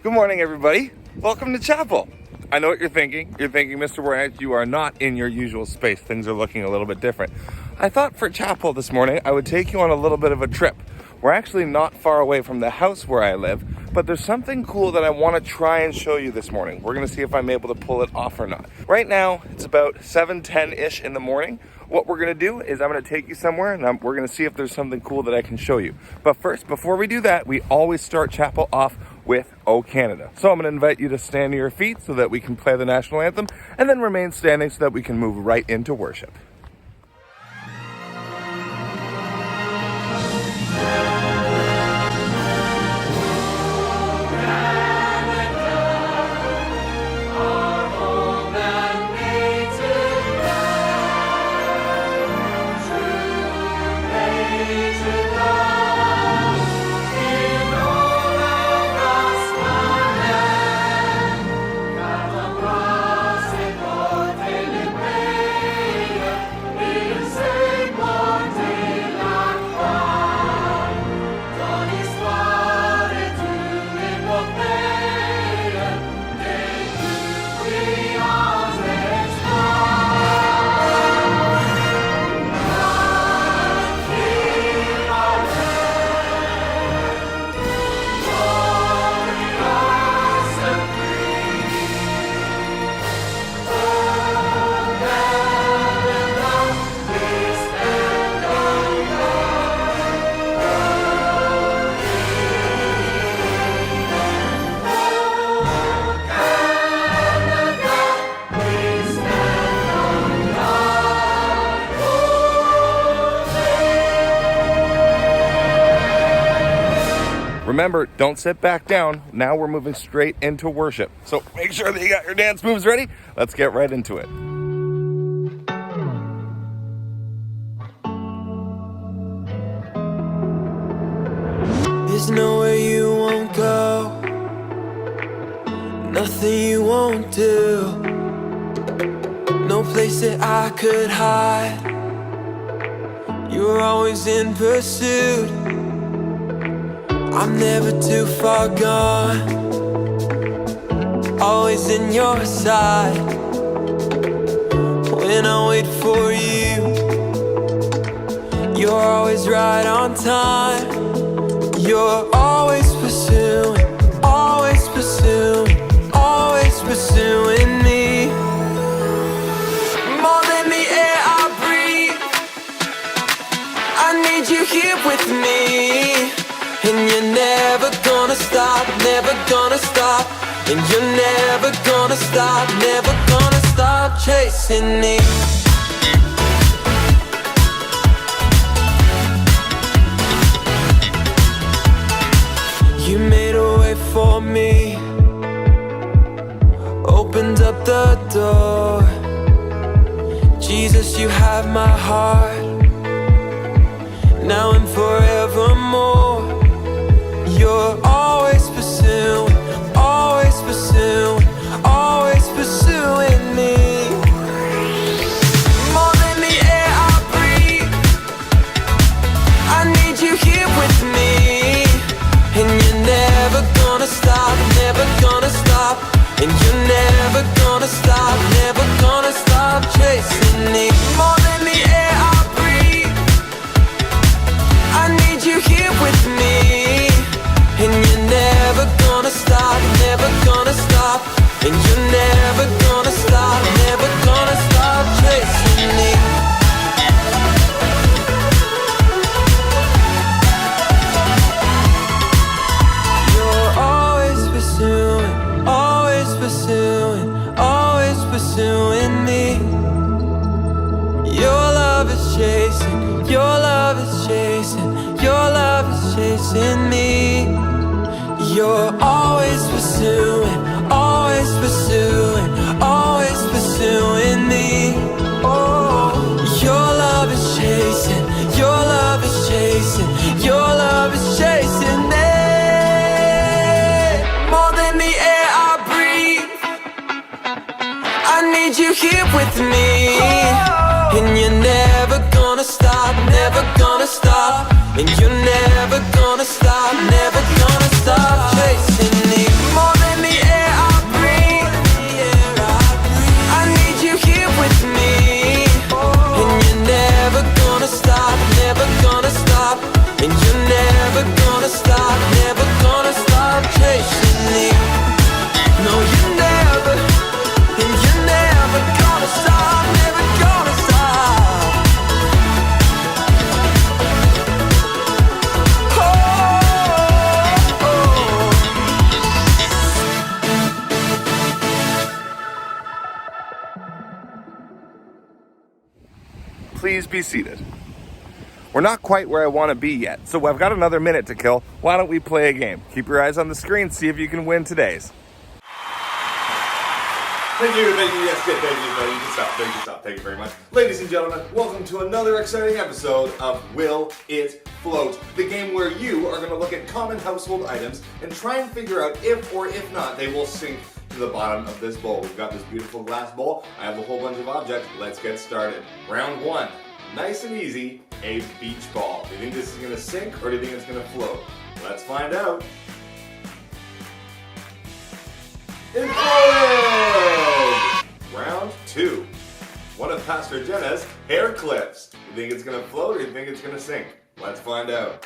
Good morning, everybody. Welcome to chapel. I know what you're thinking. You're thinking, Mr. Werenich, you are not in your usual space. Things are looking a little bit different. I thought for chapel this morning, I would take you on a little bit of a trip. We're actually not far away from the house where I live, but there's something cool that I want to try and show you this morning. We're going to see if I'm able to pull it off or not. Right now, it's about 7:10-ish in the morning. What we're going to do is I'm going to take you somewhere and we're going to see if there's something cool that I can show you. But first, before we do that, we always start chapel off with O Canada. So I'm going to invite you to stand to your feet so that we can play the national anthem and then remain standing so that we can move right into worship. Remember, don't sit back down. Now we're moving straight into worship. So make sure that you got your dance moves ready. Let's get right into it. There's nowhere you won't go, nothing you won't do, no place that I could hide. You're always in pursuit. I'm never too far gone, always in your side. When I wait for you, you're always right on time. You're always pursuing, always pursuing, always pursuing me. More than the air I breathe, I need you here with me. And you're never gonna stop, never gonna stop. And you're never gonna stop, never gonna stop chasing me. You made a way for me, opened up the door. Jesus, you have my heart, now and forevermore. You're always pursuing, always pursuing, always pursuing me. More than the air I breathe, I need you here with me. And you're never gonna stop, never gonna stop. And you're never gonna stop, never gonna stop chasing me. More than the air I breathe, I need you here with me. And you're never gonna stop, never gonna stop. And you're never gonna stop, never gonna stop chasing me. You're always pursuing, always pursuing, always pursuing me. Your love is chasing, your love is chasing, your love is chasing me. You're always pursuing, always pursuing, always pursuing me. Oh, your love is chasing, your love is chasing, your love is chasing me. More than the air I breathe, I need you here with me. And you're never gonna stop, never gonna stop. And you're never gonna stop, never gonna stop chasing me. More please be seated. We're not quite where I want to be yet, so I've got another minute to kill. Why don't we play a game? Keep your eyes on the screen, see if you can win today's. Thank you, yes, good, thank you very much. Ladies and gentlemen, welcome to another exciting episode of Will It Float? The game where you are going to look at common household items and try and figure out if or if not they will sink to the bottom of this bowl. We've got this beautiful glass bowl. I have a whole bunch of objects. Let's get started. Round one, nice and easy, a beach ball. Do you think this is going to sink or do you think it's going to float? Let's find out. It floated! Round two. One of Pastor Jenna's hair clips. You think it's gonna float or you think it's gonna sink? Let's find out.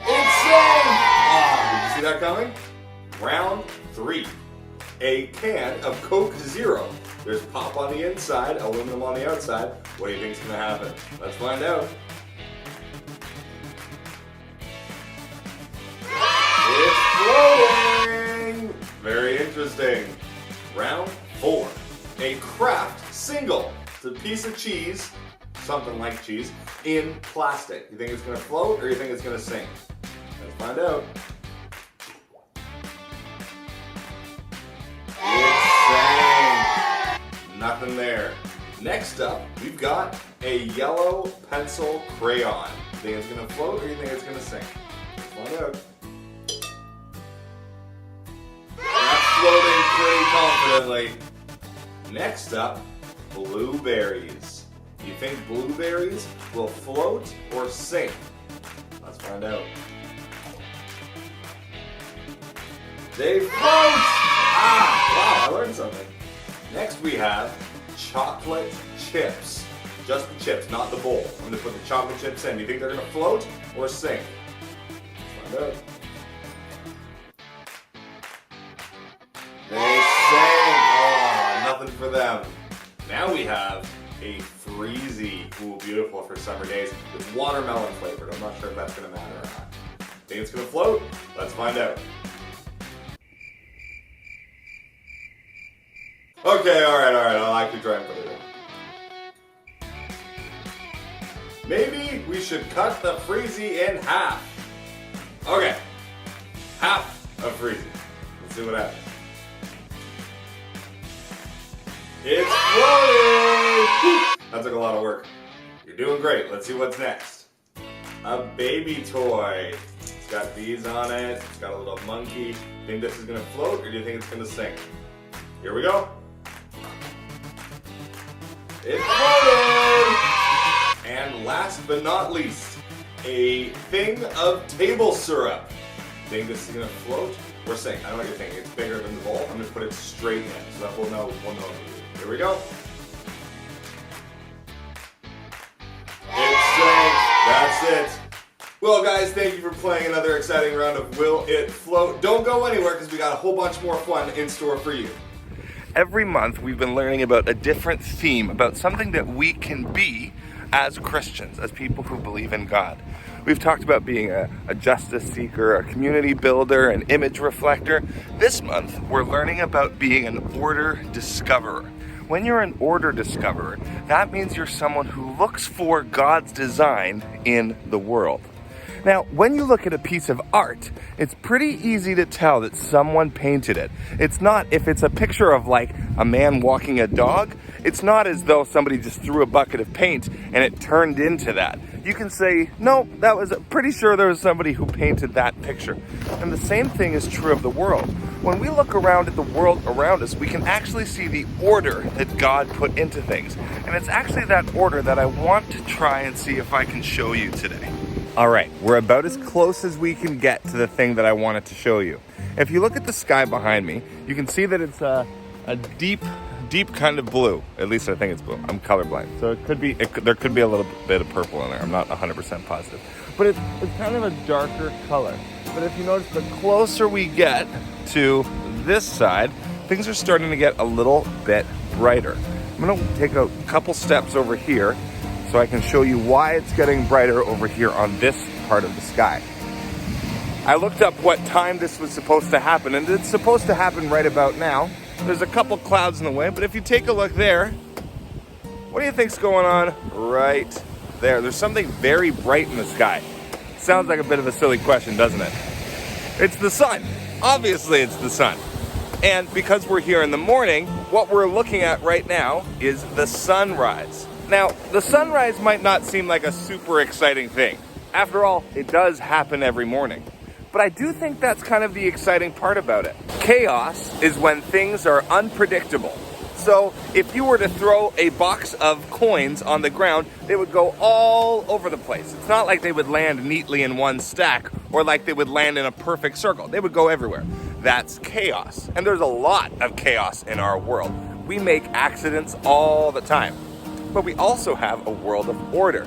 It sank! Did you see that coming? Round three. A can of Coke Zero. There's pop on the inside, aluminum on the outside. What do you think is gonna happen? Let's find out. It's floating! Very interesting. Round four. A Kraft single. It's a piece of cheese, something like cheese, in plastic. You think it's gonna float or you think it's gonna sink? Let's find out. It sank. Nothing there. Next up, we've got a yellow pencil crayon. You think it's gonna float or you think it's gonna sink? Let's find out. Floating pretty confidently. Next up, blueberries. You think blueberries will float or sink? Let's find out. They float! Wow, I learned something. Next we have chocolate chips. Just the chips, not the bowl. I'm going to put the chocolate chips in. Do you think they're going to float or sink? Let's find out. They sang. Oh, nothing for them. Now we have a Freezy. Ooh, beautiful for summer days. It's watermelon flavored. I'm not sure if that's going to matter or not. Think it's going to float? Let's find out. Okay, alright. I'll actually try and put it in. Maybe we should cut the Freezy in half. Okay. Half of Freezy. Let's see what happens. It's floating! That took a lot of work. You're doing great. Let's see what's next. A baby toy. It's got bees on it. It's got a little monkey. Think this is going to float or do you think it's going to sink? Here we go. It's floating! And last but not least, a thing of table syrup. Think this is going to float or sink? I don't know what you're thinking. It's bigger than the bowl. I'm going to put it straight in so that we'll know. Here we go. It sank. That's it. Well, guys, thank you for playing another exciting round of Will It Float? Don't go anywhere because we got a whole bunch more fun in store for you. Every month, we've been learning about a different theme, about something that we can be as Christians, as people who believe in God. We've talked about being a justice seeker, a community builder, an image reflector. This month, we're learning about being an order discoverer. When you're an order discoverer, that means you're someone who looks for God's design in the world. Now, when you look at a piece of art, it's pretty easy to tell that someone painted it. It's not, if it's a picture of like a man walking a dog, it's not as though somebody just threw a bucket of paint and it turned into that. You can say, no, that was pretty sure there was somebody who painted that picture. And the same thing is true of the world. When we look around at the world around us, we can actually see the order that God put into things. And it's actually that order that I want to try and see if I can show you today. All right, we're about as close as we can get to the thing that I wanted to show you. If you look at the sky behind me, you can see that it's a deep kind of blue. At least I think it's blue. I'm colorblind, so there could be a little bit of purple in there. I'm not 100% positive, but it's kind of a darker color. But if you notice, the closer we get to this side, things are starting to get a little bit brighter. I'm gonna take a couple steps over here so I can show you why it's getting brighter over here on this part of the sky. I looked up what time this was supposed to happen, and it's supposed to happen right about now. There's a couple clouds in the way, but if you take a look there, what do you think's going on right there? There's something very bright in the sky. Sounds like a bit of a silly question, doesn't it? It's the sun. Obviously, it's the sun. And because we're here in the morning, what we're looking at right now is the sunrise. Now, the sunrise might not seem like a super exciting thing. After all, it does happen every morning. But I do think that's kind of the exciting part about it. Chaos is when things are unpredictable. So if you were to throw a box of coins on the ground, they would go all over the place. It's not like they would land neatly in one stack or like they would land in a perfect circle. They would go everywhere. That's chaos. And there's a lot of chaos in our world. We make accidents all the time. But we also have a world of order.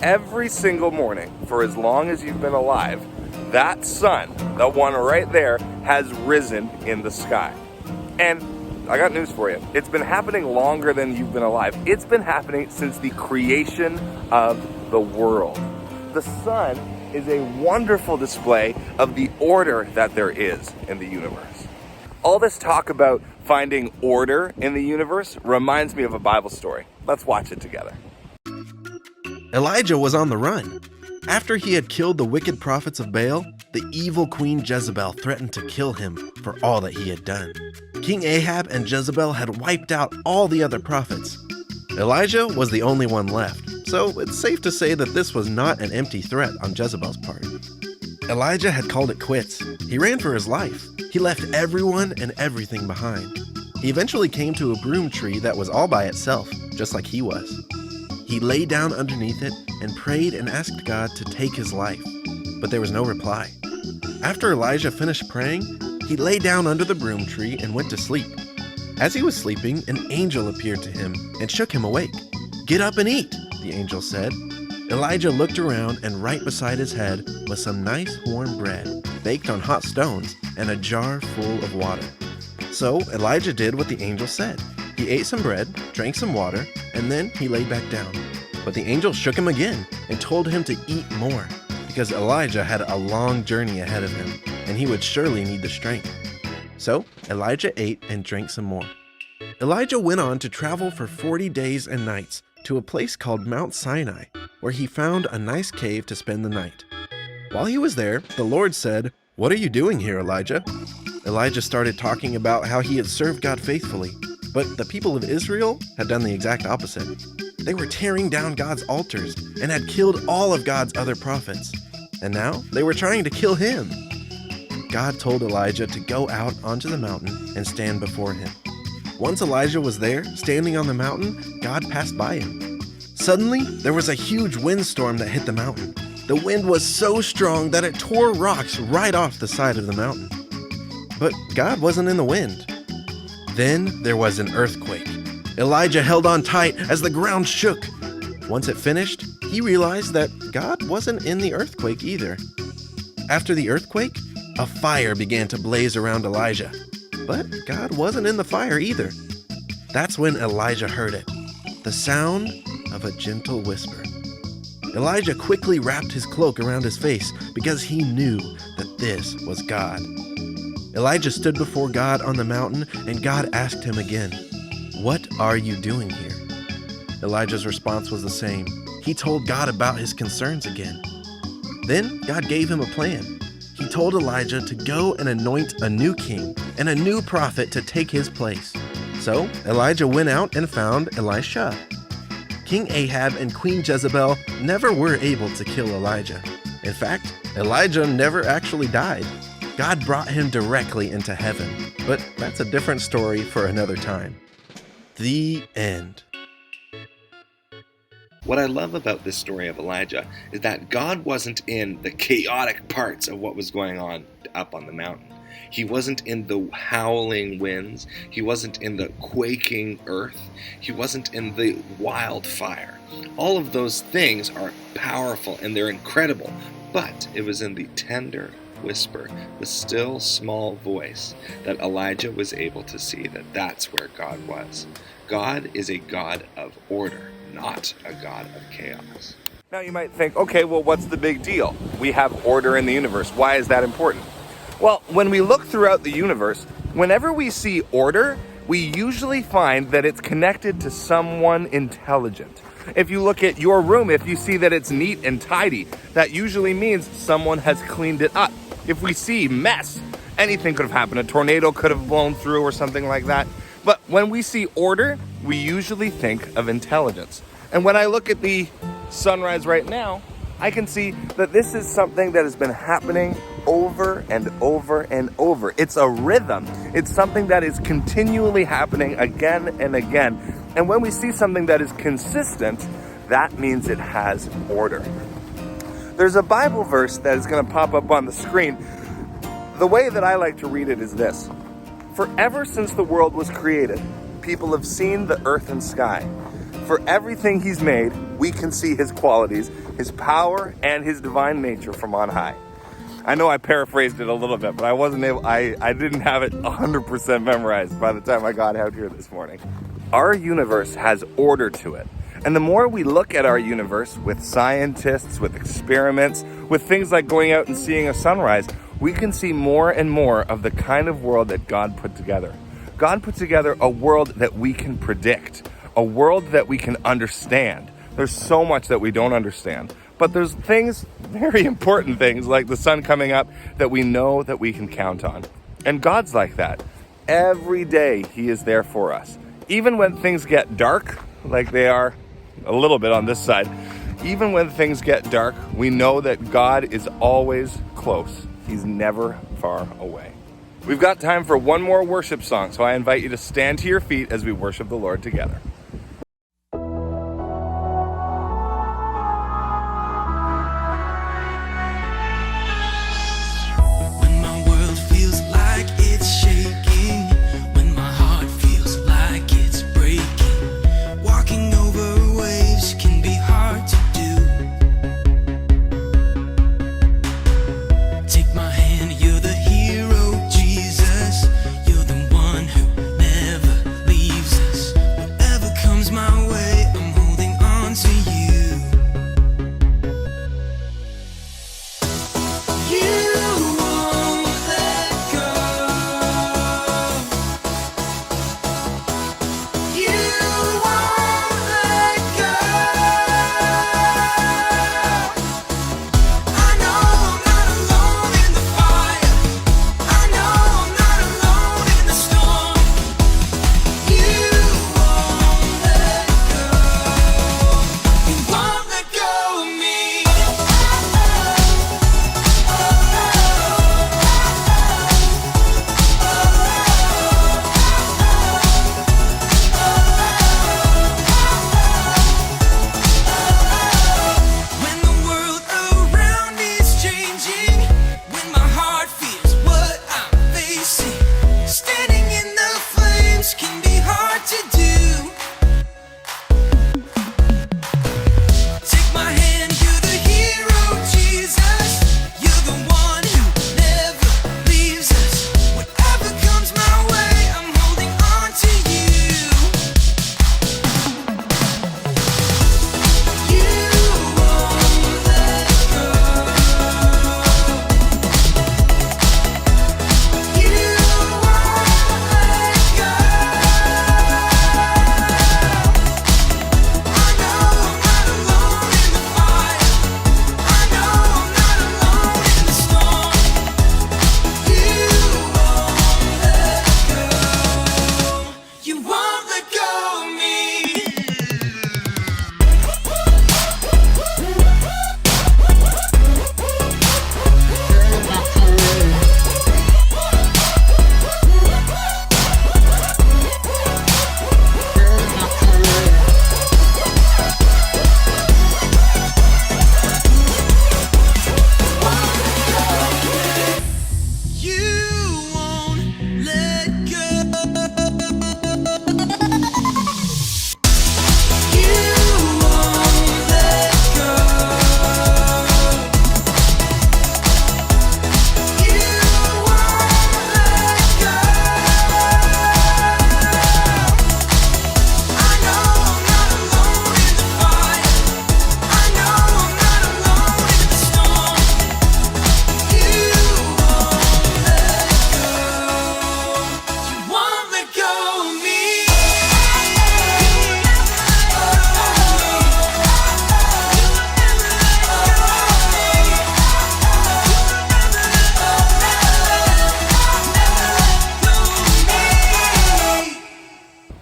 Every single morning, for as long as you've been alive, that sun, the one right there, has risen in the sky. And I got news for you. It's been happening longer than you've been alive. It's been happening since the creation of the world. The sun is a wonderful display of the order that there is in the universe. All this talk about finding order in the universe reminds me of a Bible story. Let's watch it together. Elijah was on the run. After he had killed the wicked prophets of Baal, the evil queen Jezebel threatened to kill him for all that he had done. King Ahab and Jezebel had wiped out all the other prophets. Elijah was the only one left, so it's safe to say that this was not an empty threat on Jezebel's part. Elijah had called it quits. He ran for his life. He left everyone and everything behind. He eventually came to a broom tree that was all by itself, just like he was. He lay down underneath it and prayed and asked God to take his life, but there was no reply. After Elijah finished praying, he lay down under the broom tree and went to sleep. As he was sleeping, an angel appeared to him and shook him awake. "Get up and eat," the angel said. Elijah looked around, and right beside his head was some nice warm bread, baked on hot stones, and a jar full of water. So Elijah did what the angel said. He ate some bread, drank some water, and then he lay back down. But the angel shook him again and told him to eat more, because Elijah had a long journey ahead of him, and he would surely need the strength. So Elijah ate and drank some more. Elijah went on to travel for 40 days and nights to a place called Mount Sinai, where he found a nice cave to spend the night. While he was there, the Lord said, "What are you doing here, Elijah?" Elijah started talking about how he had served God faithfully, but the people of Israel had done the exact opposite. They were tearing down God's altars and had killed all of God's other prophets. And now they were trying to kill him. God told Elijah to go out onto the mountain and stand before him. Once Elijah was there, standing on the mountain, God passed by him. Suddenly, there was a huge windstorm that hit the mountain. The wind was so strong that it tore rocks right off the side of the mountain. But God wasn't in the wind. Then there was an earthquake. Elijah held on tight as the ground shook. Once it finished, he realized that God wasn't in the earthquake either. After the earthquake, a fire began to blaze around Elijah. But God wasn't in the fire either. That's when Elijah heard it, the sound of a gentle whisper. Elijah quickly wrapped his cloak around his face because he knew that this was God. Elijah stood before God on the mountain, and God asked him again, "What are you doing here?" Elijah's response was the same. He told God about his concerns again. Then God gave him a plan. He told Elijah to go and anoint a new king and a new prophet to take his place. So Elijah went out and found Elisha. King Ahab and Queen Jezebel never were able to kill Elijah. In fact, Elijah never actually died. God brought him directly into heaven, but that's a different story for another time. The end. What I love about this story of Elijah is that God wasn't in the chaotic parts of what was going on up on the mountain. He wasn't in the howling winds. He wasn't in the quaking earth. He wasn't in the wildfire. All of those things are powerful and they're incredible, but it was in the tender whisper, the still small voice, that Elijah was able to see that that's where God was. God is a God of order, not a God of chaos. Now you might think, okay, well, what's the big deal? We have order in the universe. Why is that important? Well, when we look throughout the universe, Whenever we see order, we usually find that it's connected to someone intelligent. If you look at your room, if you see that it's neat and tidy, that usually means someone has cleaned it up. If we see mess, anything could have happened. A tornado could have blown through or something like that. But when we see order, we usually think of intelligence. And when I look at the sunrise right now, I can see that this is something that has been happening over and over and over. It's a rhythm. It's something that is continually happening again and again. And when we see something that is consistent, that means it has order. There's a Bible verse that is going to pop up on the screen. The way that I like to read it is this: "For ever since the world was created, people have seen the earth and sky. For everything he's made, we can see his qualities, his power, and his divine nature from on high." I know I paraphrased it a little bit, but I didn't have it 100% memorized by the time I got out here this morning. Our universe has order to it. And the more we look at our universe with scientists, with experiments, with things like going out and seeing a sunrise, we can see more and more of the kind of world that God put together. God put together a world that we can predict, a world that we can understand. There's so much that we don't understand, but there's things, very important things, like the sun coming up that we know that we can count on. And God's like that. Every day he is there for us. Even when things get dark, like they are a little bit on this side, even when things get dark, we know that God is always close. He's never far away. We've got time for one more worship song, so I invite you to stand to your feet as we worship the Lord together. When my world feels like it's shaking, when my heart feels like it's breaking, walking over waves can be hard to do. Take my hand, you're the hero, Jesus. You're the one who never leaves us. Whatever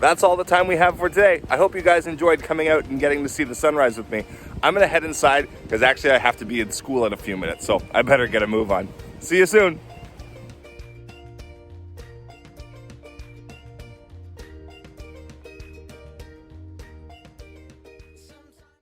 that's all the time we have for today. I hope you guys enjoyed coming out and getting to see the sunrise with me. I'm gonna head inside because actually I have to be in school in a few minutes, so I better get a move on. See you soon.